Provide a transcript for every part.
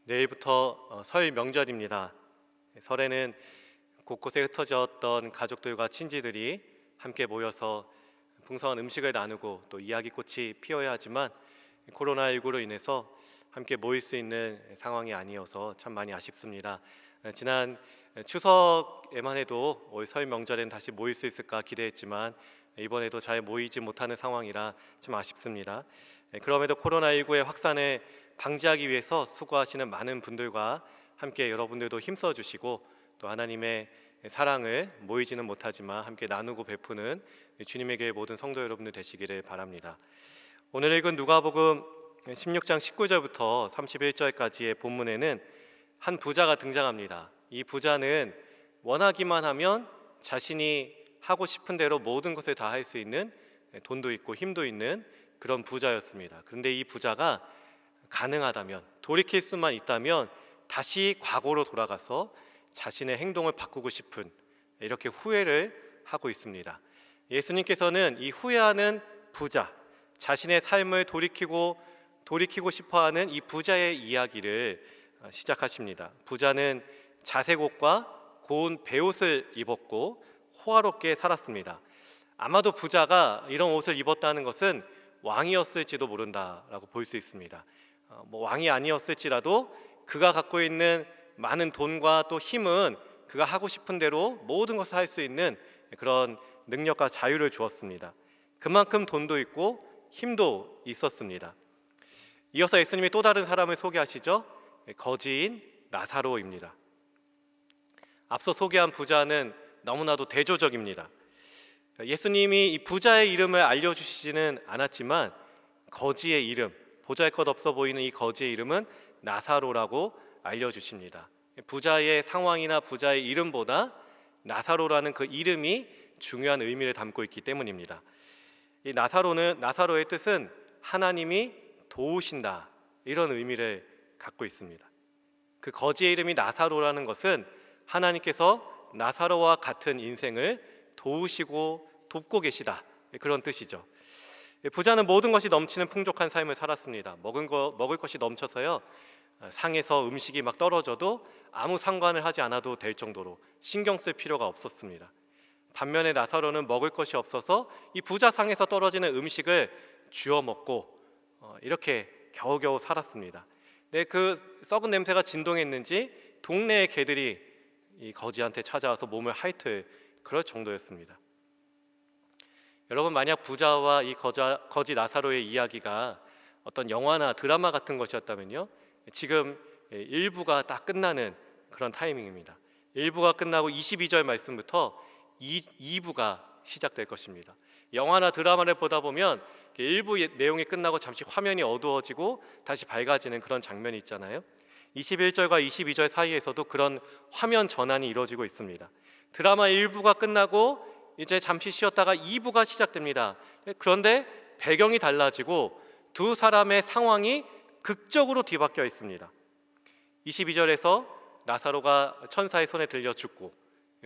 내일부터 설 명절입니다. 설에는 곳곳에 흩어졌던 가족들과 친지들이 함께 모여서 풍성한 음식을 나누고 또 이야기꽃이 피어야 하지만 코로나19로 인해서 함께 모일 수 있는 상황이 아니어서 참 많이 아쉽습니다. 지난 추석에만 해도 올 설 명절엔 다시 모일 수 있을까 기대했지만 이번에도 잘 모이지 못하는 상황이라 참 아쉽습니다. 그럼에도 코로나19의 확산을 방지하기 위해서 수고하시는 많은 분들과 함께 여러분들도 힘써 주시고 또 하나님의 사랑을 모이지는 못하지만 함께 나누고 베푸는 주님의 교회 모든 성도 여러분들 되시기를 바랍니다. 오늘 읽은 누가복음 16장 19절부터 31절까지의 본문에는 한 부자가 등장합니다. 이 부자는 원하기만 하면 자신이 하고 싶은 대로 모든 것을 다 할 수 있는 돈도 있고 힘도 있는 그런 부자였습니다. 그런데 이 부자가 가능하다면, 돌이킬 수만 있다면 다시 과거로 돌아가서 자신의 행동을 바꾸고 싶은, 이렇게 후회를 하고 있습니다. 예수님께서는 이 후회하는 부자, 자신의 삶을 돌이키고 싶어하는 이 부자의 이야기를 시작하십니다. 부자는 자색 옷과 고운 베옷을 입었고 호화롭게 살았습니다. 아마도 부자가 이런 옷을 입었다는 것은 왕이었을지도 모른다라고 볼 수 있습니다. 왕이 아니었을지라도 그가 갖고 있는 많은 돈과 또 힘은 그가 하고 싶은 대로 모든 것을 할 수 있는 그런 능력과 자유를 주었습니다. 그만큼 돈도 있고 힘도 있었습니다. 이어서 예수님이 또 다른 사람을 소개하시죠. 거지인 나사로입니다. 앞서 소개한 부자는 너무나도 대조적입니다. 예수님이 이 부자의 이름을 알려주시지는 않았지만 거지의 이름, 보잘것없어 보이는 이 거지의 이름은 나사로라고 알려주십니다. 부자의 상황이나 부자의 이름보다 나사로라는 그 이름이 중요한 의미를 담고 있기 때문입니다. 이 나사로의 뜻은 하나님이 도우신다, 이런 의미를 갖고 있습니다. 그 거지의 이름이 나사로라는 것은 하나님께서 나사로와 같은 인생을 도우시고 돕고 계시다, 그런 뜻이죠. 부자는 모든 것이 넘치는 풍족한 삶을 살았습니다. 먹을 것이 넘쳐서요, 상에서 음식이 막 떨어져도 아무 상관을 하지 않아도 될 정도로 신경 쓸 필요가 없었습니다. 반면에 나사로는 먹을 것이 없어서 이 부자 상에서 떨어지는 음식을 쥐어 먹고 이렇게 겨우겨우 살았습니다. 네, 그 썩은 냄새가 진동했는지 동네의 개들이 이 거지한테 찾아와서 몸을 핥을 그럴 정도였습니다. 여러분, 만약 부자와 이 거지 나사로의 이야기가 어떤 영화나 드라마 같은 것이었다면요, 지금 1부가 딱 끝나는 그런 타이밍입니다. 1부가 끝나고 22절 말씀부터 2부가 시작될 것입니다. 영화나 드라마를 보다 보면 1부 내용이 끝나고 잠시 화면이 어두워지고 다시 밝아지는 그런 장면이 있잖아요. 21절과 22절 사이에서도 그런 화면 전환이 이루어지고 있습니다. 드라마 1부가 끝나고 이제 잠시 쉬었다가 2부가 시작됩니다. 그런데 배경이 달라지고 두 사람의 상황이 극적으로 뒤바뀌어 있습니다. 22절에서 나사로가 천사의 손에 들려 죽고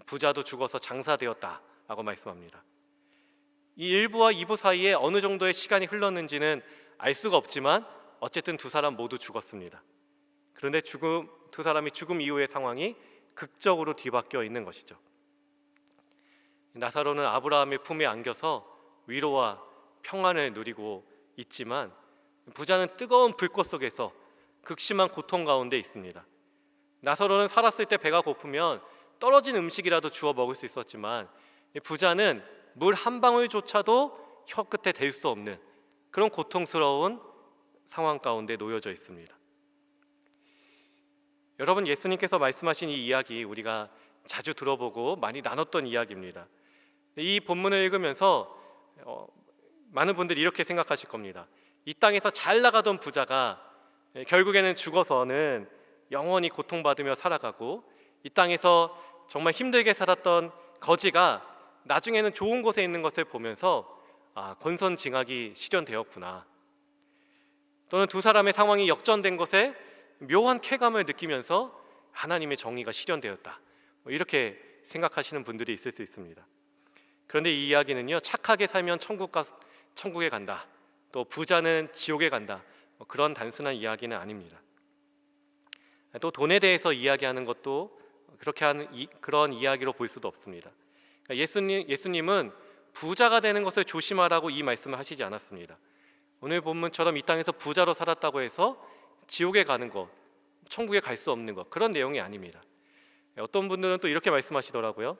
부자도 죽어서 장사되었다라고 말씀합니다. 이 1부와 2부 사이에 어느 정도의 시간이 흘렀는지는 알 수가 없지만 어쨌든 두 사람 모두 죽었습니다. 그런데 두 사람이 죽음 이후의 상황이 극적으로 뒤바뀌어 있는 것이죠. 나사로는 아브라함의 품에 안겨서 위로와 평안을 누리고 있지만 부자는 뜨거운 불꽃 속에서 극심한 고통 가운데 있습니다. 나사로는 살았을 때 배가 고프면 떨어진 음식이라도 주워 먹을 수 있었지만 부자는 물 한 방울조차도 혀 끝에 댈 수 없는 그런 고통스러운 상황 가운데 놓여져 있습니다. 여러분, 예수님께서 말씀하신 이 이야기 우리가 자주 들어보고 많이 나눴던 이야기입니다. 이 본문을 읽으면서 많은 분들이 이렇게 생각하실 겁니다. 이 땅에서 잘 나가던 부자가 결국에는 죽어서는 영원히 고통받으며 살아가고, 이 땅에서 정말 힘들게 살았던 거지가 나중에는 좋은 곳에 있는 것을 보면서 권선징악이 실현되었구나, 또는 두 사람의 상황이 역전된 것에 묘한 쾌감을 느끼면서 하나님의 정의가 실현되었다, 이렇게 생각하시는 분들이 있을 수 있습니다. 그런데 이 이야기는요, 착하게 살면 천국에 간다, 또 부자는 지옥에 간다, 그런 단순한 이야기는 아닙니다. 또 돈에 대해서 이야기하는 것도 그런 이야기로 볼 수도 없습니다. 예수님은 부자가 되는 것을 조심하라고 이 말씀을 하시지 않았습니다. 오늘 본문처럼 이 땅에서 부자로 살았다고 해서 지옥에 가는 것, 천국에 갈 수 없는 것, 그런 내용이 아닙니다. 어떤 분들은 또 이렇게 말씀하시더라고요.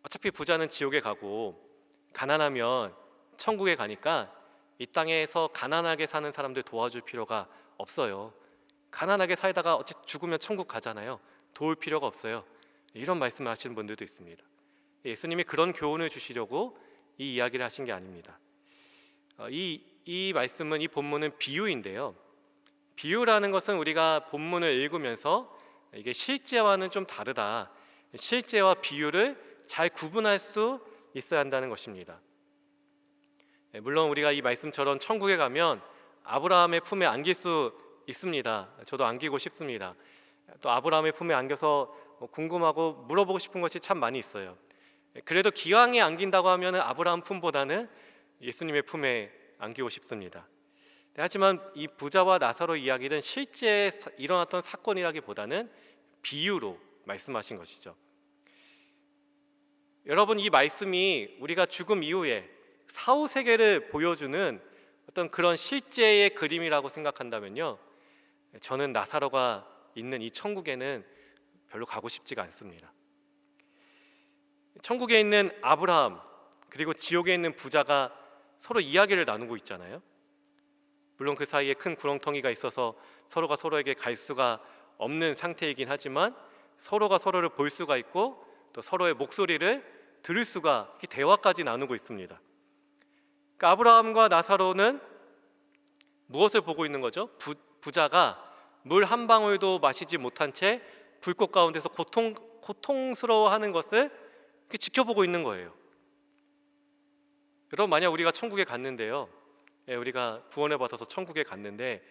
어차피 부자는 지옥에 가고 가난하면 천국에 가니까 이 땅에서 가난하게 사는 사람들 도와줄 필요가 없어요. 가난하게 살다가 어차피 죽으면 천국 가잖아요. 도울 필요가 없어요. 이런 말씀을 하시는 분들도 있습니다. 예수님이 그런 교훈을 주시려고 이 이야기를 하신 게 아닙니다. 이 말씀은, 이 본문은 비유인데요. 비유라는 것은 우리가 본문을 읽으면서 이게 실제와는 좀 다르다, 실제와 비유를 잘 구분할 수 있어야 한다는 것입니다. 물론 우리가 이 말씀처럼 천국에 가면 아브라함의 품에 안길 수 있습니다. 저도 안기고 싶습니다. 또 아브라함의 품에 안겨서 궁금하고 물어보고 싶은 것이 참 많이 있어요. 그래도 기왕에 안긴다고 하면 아브라함 품보다는 예수님의 품에 안기고 싶습니다. 하지만 이 부자와 나사로 이야기는 실제 일어났던 사건이라기보다는 비유로 말씀하신 것이죠. 여러분, 이 말씀이 우리가 죽음 이후에 사후세계를 보여주는 어떤 그런 실제의 그림이라고 생각한다면요, 저는 나사로가 있는 이 천국에는 별로 가고 싶지가 않습니다. 천국에 있는 아브라함 그리고 지옥에 있는 부자가 서로 이야기를 나누고 있잖아요. 물론 그 사이에 큰 구렁텅이가 있어서 서로가 서로에게 갈 수가 없는 상태이긴 하지만 서로가 서로를 볼 수가 있고 또 서로의 목소리를 들을 수가, 이렇게 대화까지 나누고 있습니다. 그러니까 아브라함과 나사로는 무엇을 보고 있는 거죠? 부자가 물 한 방울도 마시지 못한 채 불꽃 가운데서 고통스러워하는 것을 이렇게 지켜보고 있는 거예요. 여러분, 만약 우리가 천국에 갔는데요, 우리가 구원을 받아서 천국에 갔는데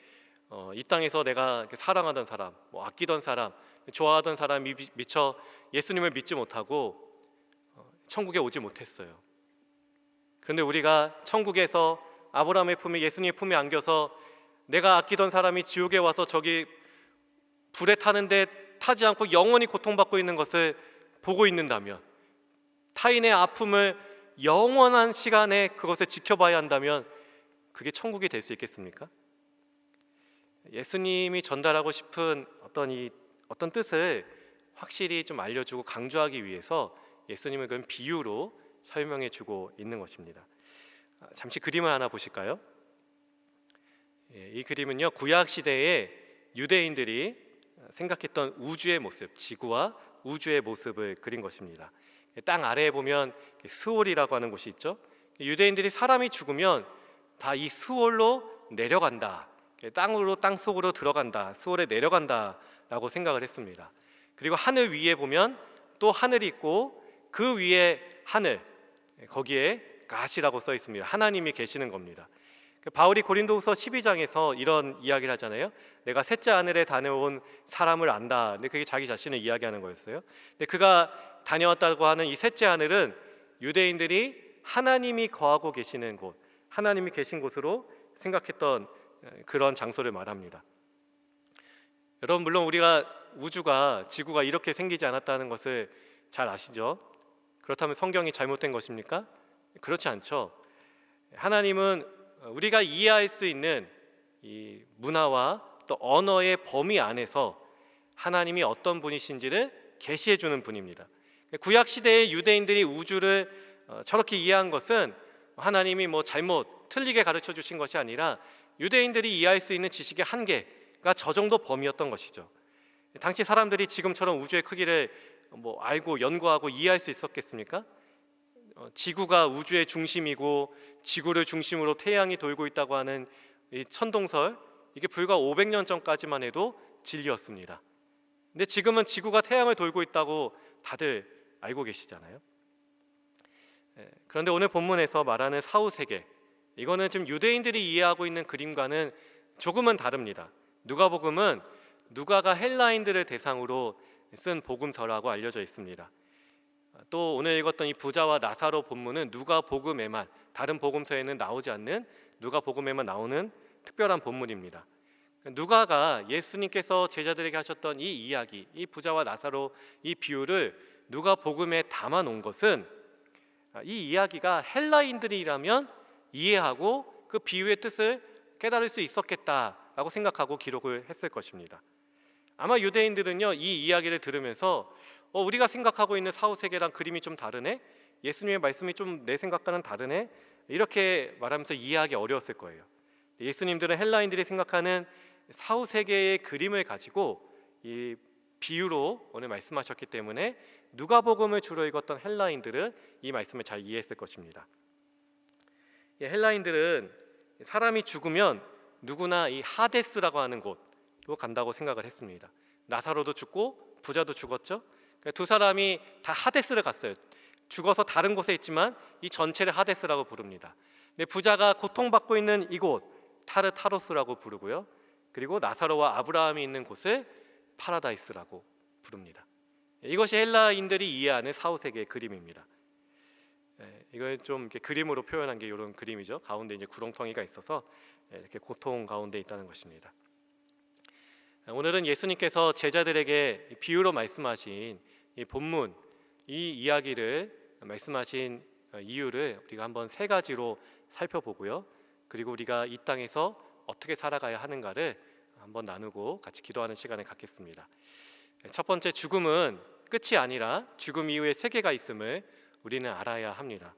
이 땅에서 내가 사랑하던 사람, 아끼던 사람, 좋아하던 사람이 미처 예수님을 믿지 못하고 천국에 오지 못했어요. 그런데 우리가 천국에서 아브라함의 품에, 예수님의 품에 안겨서 내가 아끼던 사람이 지옥에 와서 저기 불에 타는데 타지 않고 영원히 고통받고 있는 것을 보고 있는다면, 타인의 아픔을 영원한 시간에 그것을 지켜봐야 한다면 그게 천국이 될 수 있겠습니까? 예수님이 전달하고 싶은 어떤 뜻을 확실히 좀 알려주고 강조하기 위해서 예수님은 그런 비유로 설명해 주고 있는 것입니다. 잠시 그림을 하나 보실까요? 이 그림은요, 구약 시대에 유대인들이 생각했던 우주의 모습, 지구와 우주의 모습을 그린 것입니다. 땅 아래에 보면 스올이라고 하는 곳이 있죠. 유대인들이 사람이 죽으면 다 이 스올로 내려간다, 땅 속으로 들어간다, 스올에 내려간다라고 생각을 했습니다. 그리고 하늘 위에 보면 또 하늘이 있고 그 위에 하늘, 거기에 가시라고 써 있습니다. 하나님이 계시는 겁니다. 바울이 고린도후서 12장에서 이런 이야기를 하잖아요. 내가 셋째 하늘에 다녀온 사람을 안다. 근데 그게 자기 자신을 이야기하는 거였어요. 근데 그가 다녀왔다고 하는 이 셋째 하늘은 유대인들이 하나님이 거하고 계시는 곳, 하나님이 계신 곳으로 생각했던 그런 장소를 말합니다. 여러분, 물론 우리가 우주가, 지구가 이렇게 생기지 않았다는 것을 잘 아시죠? 그렇다면 성경이 잘못된 것입니까? 그렇지 않죠. 하나님은 우리가 이해할 수 있는 이 문화와 또 언어의 범위 안에서 하나님이 어떤 분이신지를 계시해 주는 분입니다. 구약 시대의 유대인들이 우주를 저렇게 이해한 것은 하나님이 잘못 틀리게 가르쳐 주신 것이 아니라 유대인들이 이해할 수 있는 지식의 한계가 저 정도 범위였던 것이죠. 당시 사람들이 지금처럼 우주의 크기를 알고 연구하고 이해할 수 있었겠습니까? 지구가 우주의 중심이고 지구를 중심으로 태양이 돌고 있다고 하는 이 천동설, 이게 불과 500년 전까지만 해도 진리였습니다. 근데 지금은 지구가 태양을 돌고 있다고 다들 알고 계시잖아요. 그런데 오늘 본문에서 말하는 사후세계, 이거는 지금 유대인들이 이해하고 있는 그림과는 조금은 다릅니다. 누가복음은 누가가 헬라인들을 대상으로 쓴 복음서라고 알려져 있습니다. 또 오늘 읽었던 이 부자와 나사로 본문은 누가복음에만, 다른 복음서에는 나오지 않는 누가복음에만 나오는 특별한 본문입니다. 누가가 예수님께서 제자들에게 하셨던 이 이야기, 이 부자와 나사로 이 비유를 누가복음에 담아 놓은 것은 이 이야기가 헬라인들이라면 이해하고 그 비유의 뜻을 깨달을 수 있었겠다라고 생각하고 기록을 했을 것입니다. 아마 유대인들은요, 이 이야기를 들으면서 우리가 생각하고 있는 사후세계랑 그림이 좀 다르네, 예수님의 말씀이 좀 내 생각과는 다르네, 이렇게 말하면서 이해하기 어려웠을 거예요. 예수님들은 헬라인들이 생각하는 사후세계의 그림을 가지고 이 비유로 오늘 말씀하셨기 때문에 누가복음을 주로 읽었던 헬라인들은 이 말씀을 잘 이해했을 것입니다. 헬라인들은 사람이 죽으면 누구나 이 하데스라고 하는 곳으로 간다고 생각을 했습니다. 나사로도 죽고 부자도 죽었죠. 두 사람이 다 하데스를 갔어요. 죽어서 다른 곳에 있지만 이 전체를 하데스라고 부릅니다. 근데 부자가 고통받고 있는 이곳 타르타로스라고 부르고요. 그리고 나사로와 아브라함이 있는 곳을 파라다이스라고 부릅니다. 이것이 헬라인들이 이해하는 사후세계의 그림입니다. 이걸 좀 이렇게 그림으로 표현한 게 이런 그림이죠. 가운데 이제 구렁텅이가 있어서 이렇게 고통 가운데 있다는 것입니다. 오늘은 예수님께서 제자들에게 비유로 말씀하신 이 본문, 이 이야기를 말씀하신 이유를 우리가 한번 세 가지로 살펴보고요. 그리고 우리가 이 땅에서 어떻게 살아가야 하는가를 한번 나누고 같이 기도하는 시간을 갖겠습니다. 첫 번째, 죽음은 끝이 아니라 죽음 이후에 세계가 있음을 우리는 알아야 합니다.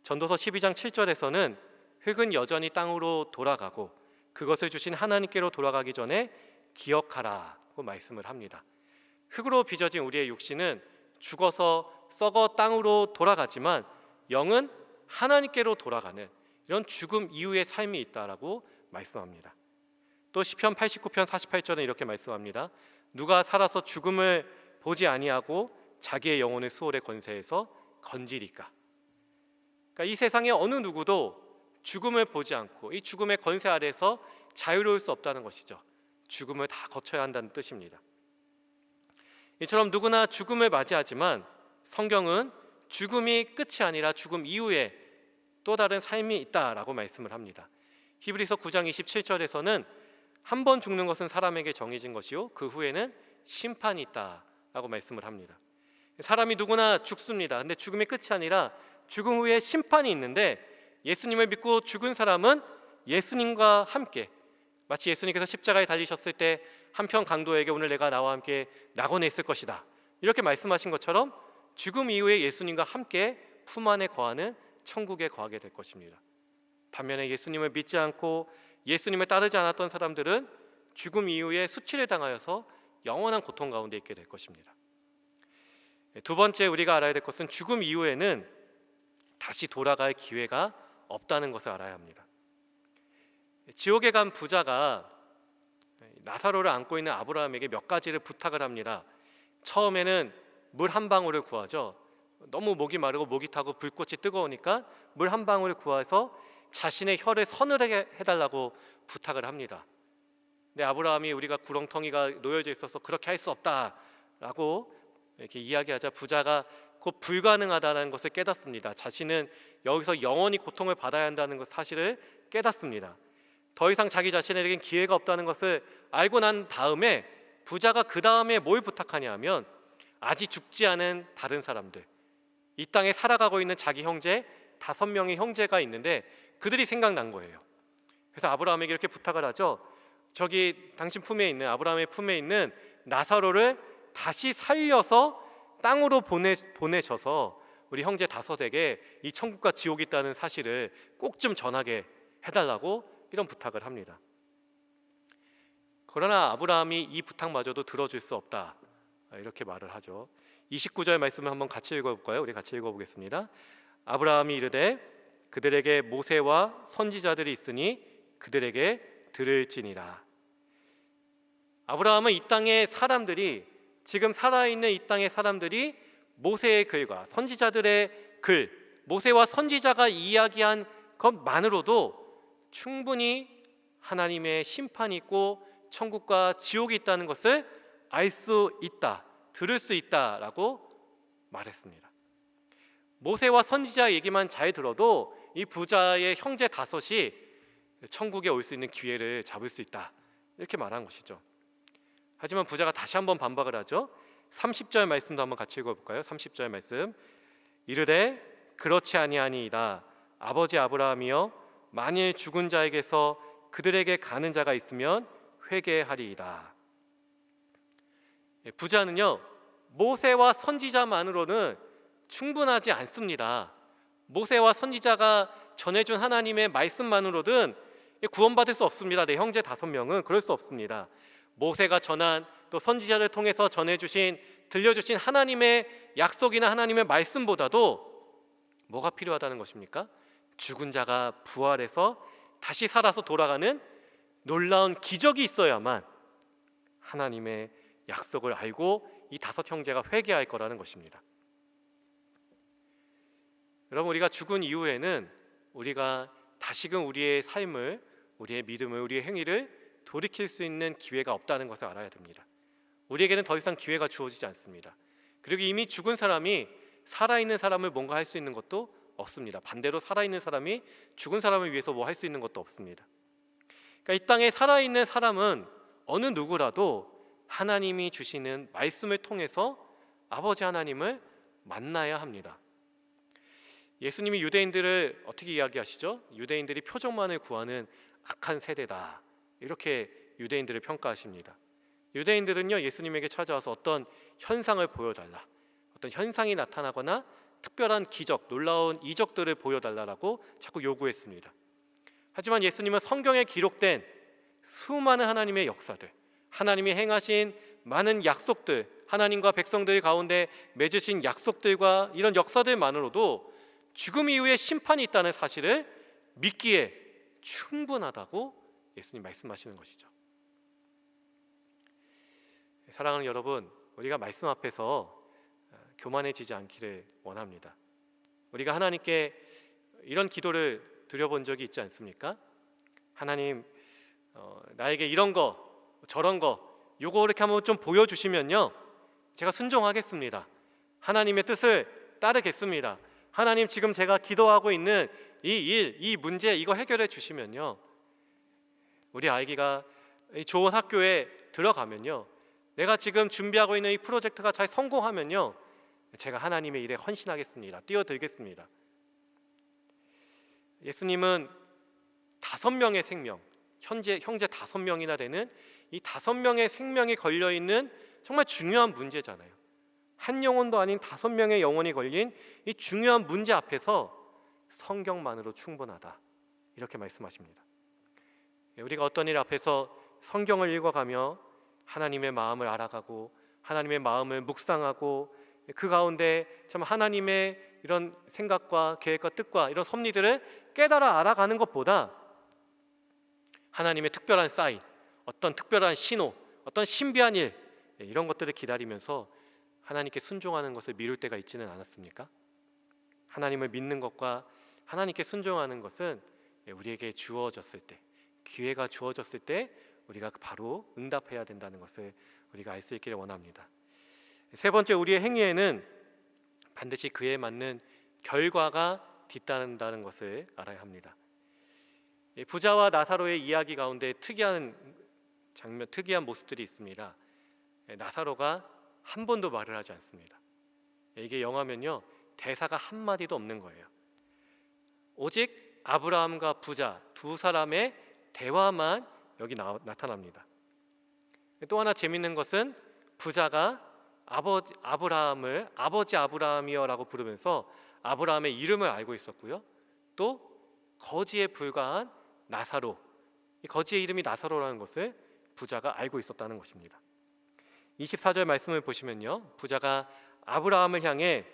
전도서 12장 7절에서는 흙은 여전히 땅으로 돌아가고 그것을 주신 하나님께로 돌아가기 전에 기억하라고 말씀을 합니다. 흙으로 빚어진 우리의 육신은 죽어서 썩어 땅으로 돌아가지만 영은 하나님께로 돌아가는 이런 죽음 이후의 삶이 있다라고 말씀합니다. 또 시편 89편 48절은 이렇게 말씀합니다. 누가 살아서 죽음을 보지 아니하고 자기의 영혼을 수월의 권세에서 건지리까. 그러니까 이 세상의 어느 누구도 죽음을 보지 않고 이 죽음의 권세 아래서 자유로울 수 없다는 것이죠. 죽음을 다 거쳐야 한다는 뜻입니다. 이처럼 누구나 죽음을 맞이하지만 성경은 죽음이 끝이 아니라 죽음 이후에 또 다른 삶이 있다라고 말씀을 합니다. 히브리서 9장 27절에서는 한 번 죽는 것은 사람에게 정해진 것이요 그 후에는 심판이 있다라고 말씀을 합니다. 사람이 누구나 죽습니다. 근데 죽음이 끝이 아니라 죽음 후에 심판이 있는데 예수님을 믿고 죽은 사람은 예수님과 함께, 마치 예수님께서 십자가에 달리셨을 때 한편 강도에게 오늘 내가 나와 함께 낙원에 있을 것이다 이렇게 말씀하신 것처럼 죽음 이후에 예수님과 함께 품 안에 거하는 천국에 거하게 될 것입니다. 반면에 예수님을 믿지 않고 예수님을 따르지 않았던 사람들은 죽음 이후에 수치를 당하여서 영원한 고통 가운데 있게 될 것입니다. 두 번째, 우리가 알아야 될 것은 죽음 이후에는 다시 돌아갈 기회가 없다는 것을 알아야 합니다. 지옥에 간 부자가 나사로를 안고 있는 아브라함에게 몇 가지를 부탁을 합니다. 처음에는 물 한 방울을 구하죠. 너무 목이 마르고 목이 타고 불꽃이 뜨거우니까 물 한 방울을 구해서 자신의 혀를 서늘하게 해달라고 부탁을 합니다. 근데 아브라함이 우리가 구렁텅이가 놓여져 있어서 그렇게 할 수 없다라고 이렇게 이야기하자 부자가 곧 불가능하다는 것을 깨닫습니다. 자신은 여기서 영원히 고통을 받아야 한다는 것 사실을 깨닫습니다. 더 이상 자기 자신에겐 기회가 없다는 것을 알고 난 다음에 부자가 그 다음에 뭘 부탁하냐 하면 아직 죽지 않은 다른 사람들, 이 땅에 살아가고 있는 자기 형제 5명의 형제가 있는데 그들이 생각난 거예요. 그래서 아브라함에게 이렇게 부탁을 하죠. 저기 당신 품에 있는, 아브라함의 품에 있는 나사로를 다시 살려서 땅으로 보내셔서 우리 형제 5에게 이 천국과 지옥이 있다는 사실을 꼭 좀 전하게 해달라고 이런 부탁을 합니다. 그러나 아브라함이 이 부탁마저도 들어줄 수 없다 이렇게 말을 하죠. 29절 말씀을 한번 같이 읽어볼까요? 우리 같이 읽어보겠습니다. 아브라함이 이르되 그들에게 모세와 선지자들이 있으니 그들에게 들을지니라. 아브라함은 이 땅의 사람들이, 지금 살아있는 이 땅의 사람들이 모세의 글과 선지자들의 글, 모세와 선지자가 이야기한 것만으로도 충분히 하나님의 심판이 있고 천국과 지옥이 있다는 것을 알 수 있다, 들을 수 있다라고 말했습니다. 모세와 선지자 얘기만 잘 들어도 이 부자의 형제 5이 천국에 올 수 있는 기회를 잡을 수 있다 이렇게 말한 것이죠. 하지만 부자가 다시 한번 반박을 하죠. 30절 말씀도 한번 같이 읽어볼까요? 30절 말씀. 이르되 그렇지 아니하니이다. 아버지 아브라함이여 만일 죽은 자에게서 그들에게 가는 자가 있으면 회개하리이다. 부자는요, 모세와 선지자만으로는 충분하지 않습니다. 모세와 선지자가 전해준 하나님의 말씀만으로는 구원받을 수 없습니다. 내 형제 5명은 그럴 수 없습니다. 모세가 전한 또 선지자를 통해서 전해주신 들려주신 하나님의 약속이나 하나님의 말씀보다도 뭐가 필요하다는 것입니까? 죽은 자가 부활해서 다시 살아서 돌아가는 놀라운 기적이 있어야만 하나님의 약속을 알고 이 5 형제가 회개할 거라는 것입니다. 여러분, 우리가 죽은 이후에는 우리가 다시금 우리의 삶을, 우리의 믿음을, 우리의 행위를 돌이킬 수 있는 기회가 없다는 것을 알아야 됩니다. 우리에게는 더 이상 기회가 주어지지 않습니다. 그리고 이미 죽은 사람이 살아있는 사람을 뭔가 할 수 있는 것도 없습니다. 반대로 살아있는 사람이 죽은 사람을 위해서 뭐 할 수 있는 것도 없습니다. 그러니까 이 땅에 살아있는 사람은 어느 누구라도 하나님이 주시는 말씀을 통해서 아버지 하나님을 만나야 합니다. 예수님이 유대인들을 어떻게 이야기하시죠? 유대인들이 표적만을 구하는 악한 세대다, 이렇게 유대인들을 평가하십니다. 유대인들은요, 예수님에게 찾아와서 어떤 현상을 보여달라, 어떤 현상이 나타나거나 특별한 기적, 놀라운 이적들을 보여달라고 자꾸 요구했습니다. 하지만 예수님은 성경에 기록된 수많은 하나님의 역사들, 하나님이 행하신 많은 약속들, 하나님과 백성들 가운데 맺으신 약속들과 이런 역사들만으로도 죽음 이후에 심판이 있다는 사실을 믿기에 충분하다고 예수님 말씀하시는 것이죠. 사랑하는 여러분, 우리가 말씀 앞에서 교만해지지 않기를 원합니다. 우리가 하나님께 이런 기도를 드려본 적이 있지 않습니까? 하나님, 나에게 이런 거 저런 거 요거 이렇게 한번 좀 보여주시면요, 제가 순종하겠습니다. 하나님의 뜻을 따르겠습니다. 하나님, 지금 제가 기도하고 있는 이 일, 이 문제, 이거 해결해 주시면요, 우리 아이가 좋은 학교에 들어가면요, 내가 지금 준비하고 있는 이 프로젝트가 잘 성공하면요, 제가 하나님의 일에 헌신하겠습니다. 뛰어들겠습니다. 예수님은 5명의 생명, 형제 5명이나 되는 이 5명의 생명이 걸려있는 정말 중요한 문제잖아요. 한 영혼도 아닌 5명의 영혼이 걸린 이 중요한 문제 앞에서 성경만으로 충분하다, 이렇게 말씀하십니다. 우리가 어떤 일 앞에서 성경을 읽어가며 하나님의 마음을 알아가고 하나님의 마음을 묵상하고 그 가운데 참 하나님의 이런 생각과 계획과 뜻과 이런 섭리들을 깨달아 알아가는 것보다 하나님의 특별한 사인, 어떤 특별한 신호, 어떤 신비한 일, 이런 것들을 기다리면서 하나님께 순종하는 것을 미룰 때가 있지는 않았습니까? 하나님을 믿는 것과 하나님께 순종하는 것은 우리에게 주어졌을 때, 기회가 주어졌을 때 우리가 바로 응답해야 된다는 것을 우리가 알 수 있기를 원합니다. 3번째, 우리의 행위에는 반드시 그에 맞는 결과가 뒤따른다는 것을 알아야 합니다. 부자와 나사로의 이야기 가운데 특이한 장면, 특이한 모습들이 있습니다. 나사로가 한 번도 말을 하지 않습니다. 이게 영화면요, 대사가 한 마디도 없는 거예요. 오직 아브라함과 부자 2 사람의 대화만 여기 나타납니다. 또 하나 재밌는 것은 부자가 아브라함을 아버지 아브라함이여라고 부르면서 아브라함의 이름을 알고 있었고요, 또 거지에 불과한 나사로, 이 거지의 이름이 나사로라는 것을 부자가 알고 있었다는 것입니다. 24절 말씀을 보시면요, 부자가 아브라함을 향해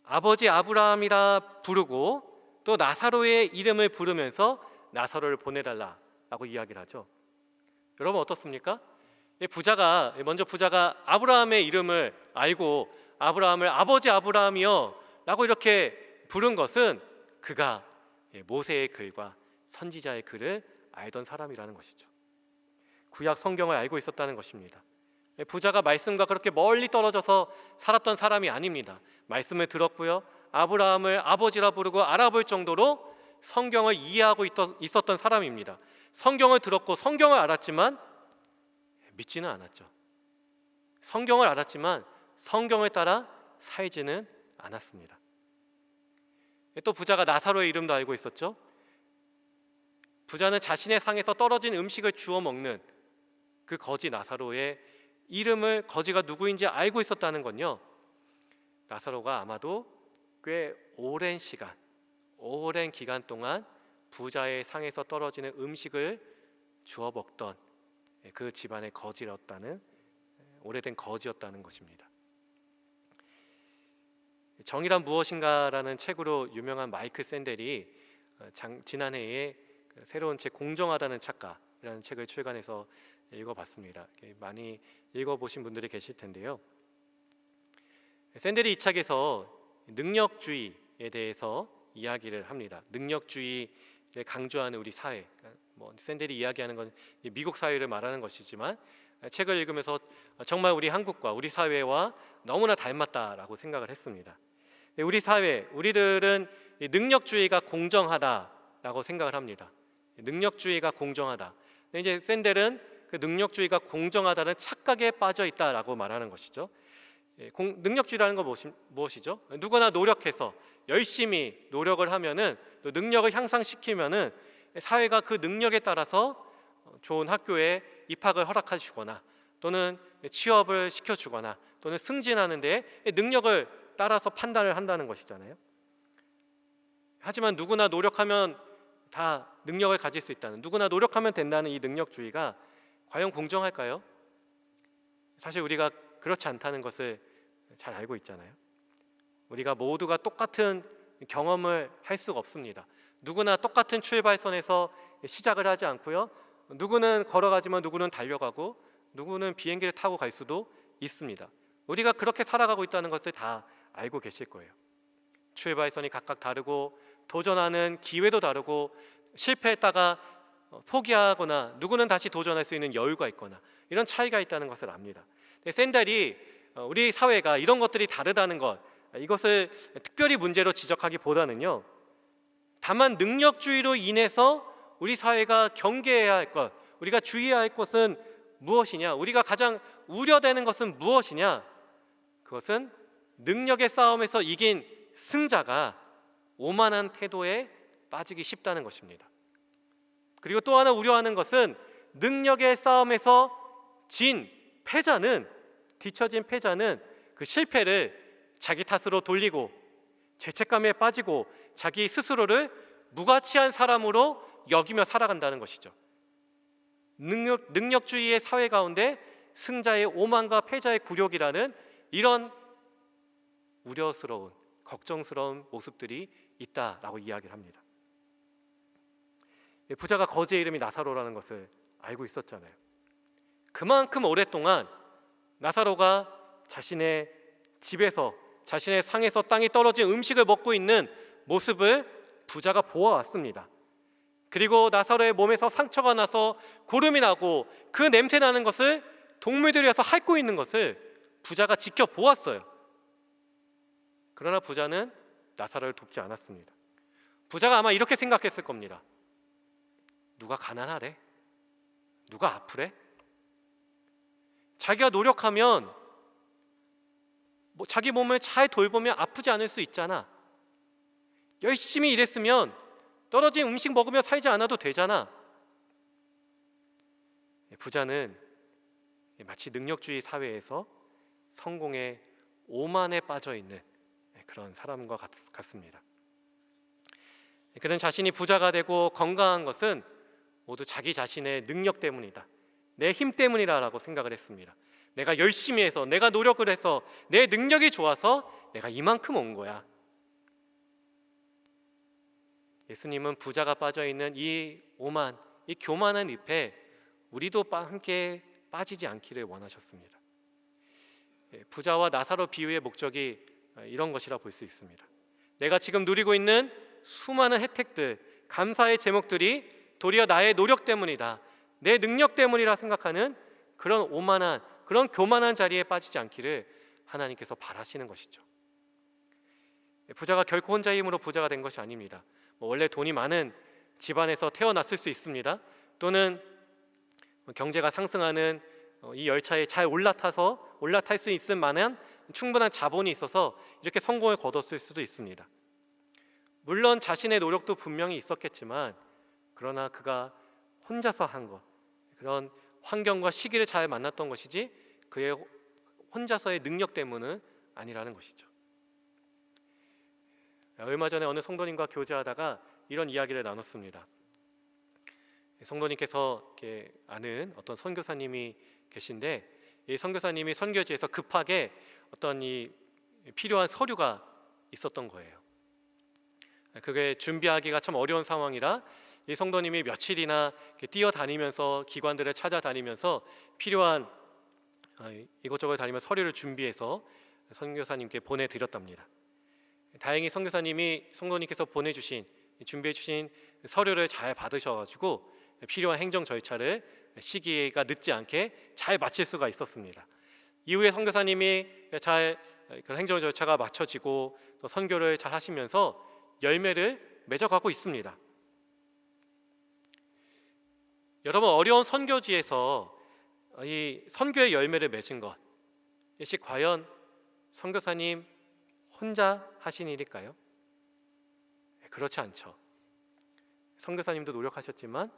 아버지 아브라함이라 부르고 또 나사로의 이름을 부르면서 나사로를 보내달라라고 이야기를 하죠. 여러분 어떻습니까? 부자가 아브라함의 이름을 알고 아브라함을 아버지 아브라함이여 라고 이렇게 부른 것은 그가 모세의 글과 선지자의 글을 알던 사람이라는 것이죠. 구약 성경을 알고 있었다는 것입니다. 부자가 말씀과 그렇게 멀리 떨어져서 살았던 사람이 아닙니다. 말씀을 들었고요, 아브라함을 아버지라 부르고 알아볼 정도로 성경을 이해하고 있었던 사람입니다. 성경을 들었고 성경을 알았지만 믿지는 않았죠. 성경을 알았지만 성경을 따라 살지는 않았습니다. 또 부자가 나사로의 이름도 알고 있었죠. 부자는 자신의 상에서 떨어진 음식을 주워 먹는 그 거지 나사로의 이름을, 거지가 누구인지 알고 있었다는 건요, 나사로가 아마도 꽤 오랜 기간 동안 부자의 상에서 떨어지는 음식을 주워 먹던 그 집안의 거지였다는, 오래된 거지였다는 것입니다. 정의란 무엇인가라는 책으로 유명한 마이클 샌델이 지난해에 새로운 책 공정하다는 착가라는 책을 출간해서 읽어봤습니다. 많이 읽어보신 분들이 계실 텐데요. 샌델이 이 책에서 능력주의에 대해서 이야기를 합니다. 능력주의를 강조하는 우리 사회, 샌델이 이야기하는 건 미국 사회를 말하는 것이지만 책을 읽으면서 정말 우리 한국과 우리 사회와 너무나 닮았다라고 생각을 했습니다. 우리 사회, 우리들은 능력주의가 공정하다라고 생각을 합니다. 능력주의가 공정하다. 근데 이제 샌델은 그 능력주의가 공정하다는 착각에 빠져 있다라고 말하는 것이죠. 능력주의라는 건 무엇이죠? 누구나 노력해서 열심히 노력을 하면은, 또 능력을 향상시키면은 사회가 그 능력에 따라서 좋은 학교에 입학을 허락해 주거나 또는 취업을 시켜 주거나 또는 승진하는 데 능력을 따라서 판단을 한다는 것이잖아요. 하지만 누구나 노력하면 다 능력을 가질 수 있다는, 누구나 노력하면 된다는 이 능력주의가 과연 공정할까요? 사실 우리가 그렇지 않다는 것을 잘 알고 있잖아요. 우리가 모두가 똑같은 경험을 할 수가 없습니다. 누구나 똑같은 출발선에서 시작을 하지 않고요, 누구는 걸어가지만 누구는 달려가고 누구는 비행기를 타고 갈 수도 있습니다. 우리가 그렇게 살아가고 있다는 것을 다 알고 계실 거예요. 출발선이 각각 다르고 도전하는 기회도 다르고 실패했다가 포기하거나 누구는 다시 도전할 수 있는 여유가 있거나 이런 차이가 있다는 것을 압니다. 샌델이 우리 사회가 이런 것들이 다르다는 것, 이것을 특별히 문제로 지적하기보다는요, 다만 능력주의로 인해서 우리 사회가 경계해야 할 것, 우리가 주의해야 할 것은 무엇이냐, 우리가 가장 우려되는 것은 무엇이냐, 그것은 능력의 싸움에서 이긴 승자가 오만한 태도에 빠지기 쉽다는 것입니다. 그리고 또 하나 우려하는 것은 능력의 싸움에서 뒤처진 패자는 그 실패를 자기 탓으로 돌리고 죄책감에 빠지고 자기 스스로를 무가치한 사람으로 여기며 살아간다는 것이죠. 능력주의의 사회 가운데 승자의 오만과 패자의 굴욕이라는 이런 우려스러운, 걱정스러운 모습들이 있다라고 이야기를 합니다. 부자가 거지의 이름이 나사로라는 것을 알고 있었잖아요. 그만큼 오랫동안 나사로가 자신의 집에서, 자신의 상에서 땅이 떨어진 음식을 먹고 있는 모습을 부자가 보아왔습니다. 그리고 나사로의 몸에서 상처가 나서 고름이 나고 그 냄새 나는 것을 동물들이 와서 핥고 있는 것을 부자가 지켜보았어요. 그러나 부자는 나사로를 돕지 않았습니다. 부자가 아마 이렇게 생각했을 겁니다. 누가 가난하래? 누가 아프래? 자기가 노력하면 자기 몸을 잘 돌보면 아프지 않을 수 있잖아. 열심히 일했으면 떨어진 음식 먹으며 살지 않아도 되잖아. 부자는 마치 능력주의 사회에서 성공의 오만에 빠져 있는 그런 사람과 같습니다. 그는 자신이 부자가 되고 건강한 것은 모두 자기 자신의 능력 때문이다, 내 힘 때문이라고 생각을 했습니다. 내가 열심히 해서, 내가 노력을 해서, 내 능력이 좋아서 내가 이만큼 온 거야. 예수님은 부자가 빠져있는 이 오만, 이 교만한 늪에 우리도 함께 빠지지 않기를 원하셨습니다. 부자와 나사로 비유의 목적이 이런 것이라 볼 수 있습니다. 내가 지금 누리고 있는 수많은 혜택들, 감사의 제목들이 도리어 나의 노력 때문이다, 내 능력 때문이라 생각하는 그런 오만한, 그런 교만한 자리에 빠지지 않기를 하나님께서 바라시는 것이죠. 부자가 결코 혼자 힘으로 부자가 된 것이 아닙니다. 원래 돈이 많은 집안에서 태어났을 수 있습니다. 또는 경제가 상승하는 이 열차에 잘 올라탈 수 있을 만한 충분한 자본이 있어서 이렇게 성공을 거뒀을 수도 있습니다. 물론 자신의 노력도 분명히 있었겠지만 그러나 그가 혼자서 한 것, 그런 환경과 시기를 잘 만났던 것이지 그의 혼자서의 능력 때문은 아니라는 것이죠. 얼마 전에 어느 성도님과 교제하다가 이런 이야기를 나눴습니다. 성도님께서 아는 어떤 선교사님이 계신데 이 선교사님이 선교지에서 급하게 어떤 이 필요한 서류가 있었던 거예요. 그게 준비하기가 참 어려운 상황이라 이 성도님이 며칠이나 뛰어다니면서 기관들을 찾아다니면서 필요한 이것저것 다니면서 서류를 준비해서 선교사님께 보내드렸답니다. 다행히 성도님께서 준비해 주신 서류를 잘 받으셔가지고 필요한 행정 절차를 시기가 늦지 않게 잘 마칠 수가 있었습니다. 이후에 선교사님이 잘 행정 절차가 마쳐지고 또 선교를 잘 하시면서 열매를 맺어가고 있습니다. 여러분, 어려운 선교지에서 이 선교의 열매를 맺은 것, 이것이 과연 선교사님 혼자 하신 일일까요? 그렇지 않죠. 선교사님도 노력하셨지만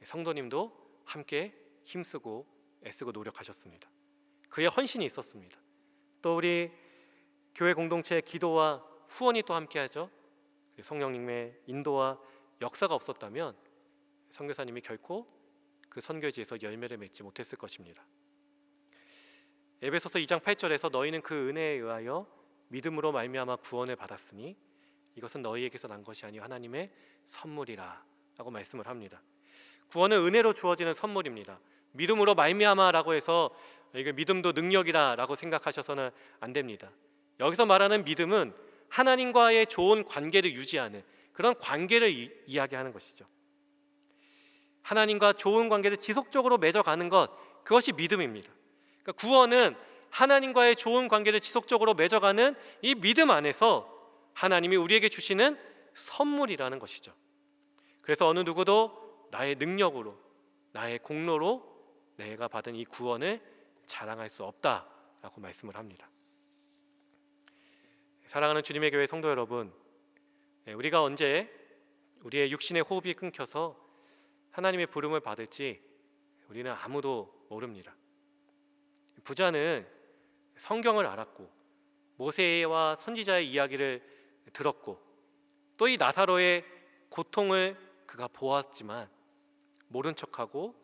성도님도 함께 힘쓰고 애쓰고 노력하셨습니다. 그의 헌신이 있었습니다. 또 우리 교회 공동체의 기도와 후원이 또 함께하죠. 성령님의 인도와 역사가 없었다면 선교사님이 결코 그 선교지에서 열매를 맺지 못했을 것입니다. 에베소서 2장 8절에서 너희는 그 은혜에 의하여 믿음으로 말미암아 구원을 받았으니 이것은 너희에게서 난 것이 아니요 하나님의 선물이라 라고 말씀을 합니다. 구원은 은혜로 주어지는 선물입니다. 믿음으로 말미암아라고 해서 이게 믿음도 능력이라고 생각하셔서는 안 됩니다. 여기서 말하는 믿음은 하나님과의 좋은 관계를 유지하는 그런 관계를 이야기하는 것이죠. 하나님과 좋은 관계를 지속적으로 맺어가는 것, 그것이 믿음입니다. 그러니까 구원은 하나님과의 좋은 관계를 지속적으로 맺어가는 이 믿음 안에서 하나님이 우리에게 주시는 선물이라는 것이죠. 그래서 어느 누구도 나의 능력으로, 나의 공로로 내가 받은 이 구원을 자랑할 수 없다라고 말씀을 합니다. 사랑하는 주님의 교회 성도 여러분, 우리가 언제 우리의 육신의 호흡이 끊겨서 하나님의 부름을 받을지 우리는 아무도 모릅니다. 부자는 성경을 알았고 모세와 선지자의 이야기를 들었고 또 이 나사로의 고통을 그가 보았지만 모른 척하고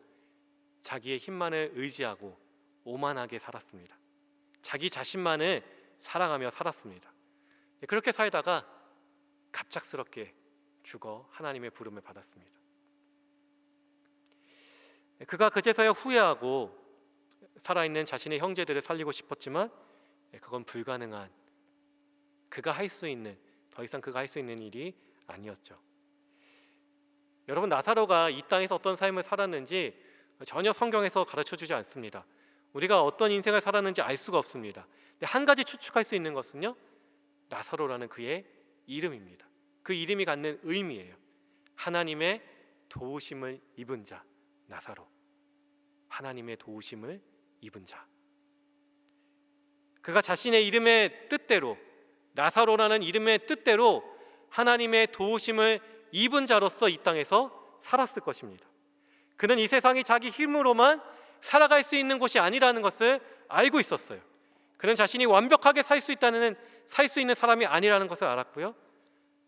자기의 힘만을 의지하고 오만하게 살았습니다. 자기 자신만을 사랑하며 살았습니다. 그렇게 살다가 갑작스럽게 죽어 하나님의 부름을 받았습니다. 그가 그제서야 후회하고 살아있는 자신의 형제들을 살리고 싶었지만 그건 불가능한, 더 이상 그가 할 수 있는 일이 아니었죠. 여러분, 나사로가 이 땅에서 어떤 삶을 살았는지 전혀 성경에서 가르쳐주지 않습니다. 우리가 어떤 인생을 살았는지 알 수가 없습니다. 근데 한 가지 추측할 수 있는 것은요, 나사로라는 그의 이름입니다. 그 이름이 갖는 의미예요. 하나님의 도우심을 입은 자, 나사로. 하나님의 도우심을 입은 자. 그가 자신의 이름의 뜻대로, 나사로라는 이름의 뜻대로 하나님의 도우심을 입은 자로서 이 땅에서 살았을 것입니다. 그는 이 세상이 자기 힘으로만 살아갈 수 있는 곳이 아니라는 것을 알고 있었어요. 그는 자신이 완벽하게 살 수 있는 사람이 아니라는 것을 알았고요,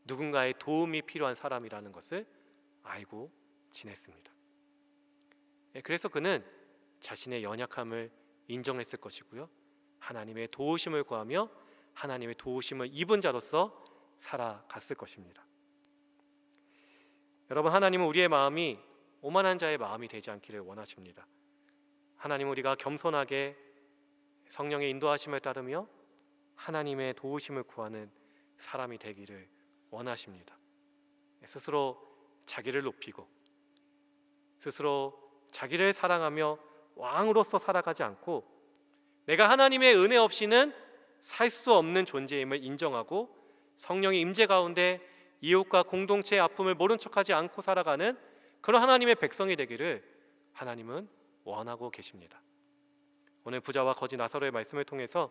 누군가의 도움이 필요한 사람이라는 것을 알고 지냈습니다. 그래서 그는 자신의 연약함을 인정했을 것이고요, 하나님의 도우심을 구하며 하나님의 도우심을 입은 자로서 살아갔을 것입니다. 여러분, 하나님은 우리의 마음이 오만한 자의 마음이 되지 않기를 원하십니다. 하나님은 우리가 겸손하게 성령의 인도하심을 따르며 하나님의 도우심을 구하는 사람이 되기를 원하십니다. 스스로 자기를 높이고 스스로 자기를 사랑하며 왕으로서 살아가지 않고 내가 하나님의 은혜 없이는 살 수 없는 존재임을 인정하고 성령의 임재 가운데 이웃과 공동체의 아픔을 모른 척하지 않고 살아가는 그런 하나님의 백성이 되기를 하나님은 원하고 계십니다. 오늘 부자와 거지 나사로의 말씀을 통해서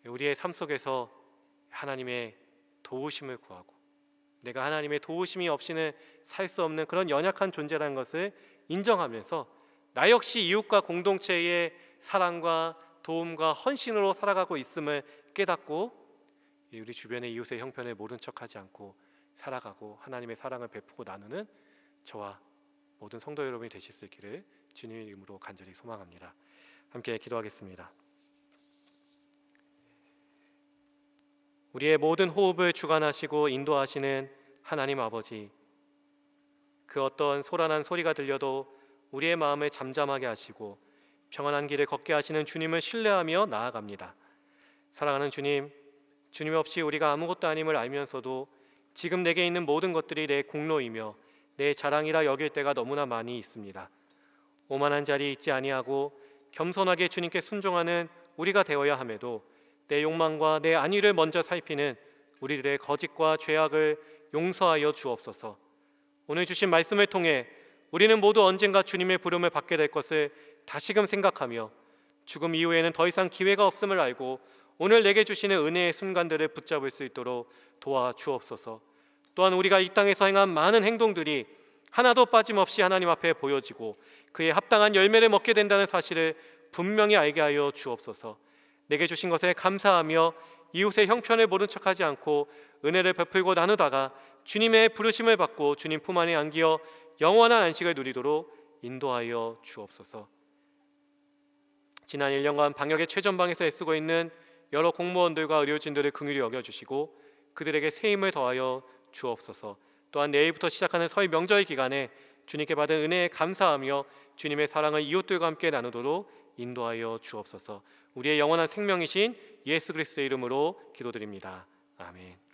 우리의 삶 속에서 하나님의 도우심을 구하고 내가 하나님의 도우심이 없이는 살 수 없는 그런 연약한 존재라는 것을 인정하면서 나 역시 이웃과 공동체의 사랑과 도움과 헌신으로 살아가고 있음을 깨닫고 우리 주변의 이웃의 형편을 모른 척하지 않고 살아가고 하나님의 사랑을 베푸고 나누는 저와 모든 성도 여러분이 되실 수 있기를 주님의 이름으로 간절히 소망합니다. 함께 기도하겠습니다. 우리의 모든 호흡을 주관하시고 인도하시는 하나님 아버지, 그 어떤 소란한 소리가 들려도 우리의 마음을 잠잠하게 하시고 평안한 길을 걷게 하시는 주님을 신뢰하며 나아갑니다. 사랑하는 주님, 주님 없이 우리가 아무것도 아님을 알면서도 지금 내게 있는 모든 것들이 내 공로이며 내 자랑이라 여길 때가 너무나 많이 있습니다. 오만한 자리 있지 아니하고 겸손하게 주님께 순종하는 우리가 되어야 함에도 내 욕망과 내 안위를 먼저 살피는 우리들의 거짓과 죄악을 용서하여 주옵소서. 오늘 주신 말씀을 통해 우리는 모두 언젠가 주님의 부름을 받게 될 것을 다시금 생각하며 죽음 이후에는 더 이상 기회가 없음을 알고 오늘 내게 주시는 은혜의 순간들을 붙잡을 수 있도록 도와주옵소서. 또한 우리가 이 땅에서 행한 많은 행동들이 하나도 빠짐없이 하나님 앞에 보여지고 그에 합당한 열매를 먹게 된다는 사실을 분명히 알게 하여 주옵소서. 내게 주신 것에 감사하며 이웃의 형편을 모른 척하지 않고 은혜를 베풀고 나누다가 주님의 부르심을 받고 주님 품 안에 안기어 영원한 안식을 누리도록 인도하여 주옵소서. 지난 1년간 방역의 최전방에서 애쓰고 있는 여러 공무원들과 의료진들을 긍휼히 여겨주시고 그들에게 새 힘을 더하여 주옵소서. 또한 내일부터 시작하는 설 명절 기간에 주님께 받은 은혜에 감사하며 주님의 사랑을 이웃들과 함께 나누도록 인도하여 주옵소서. 우리의 영원한 생명이신 예수 그리스도의 이름으로 기도드립니다. 아멘.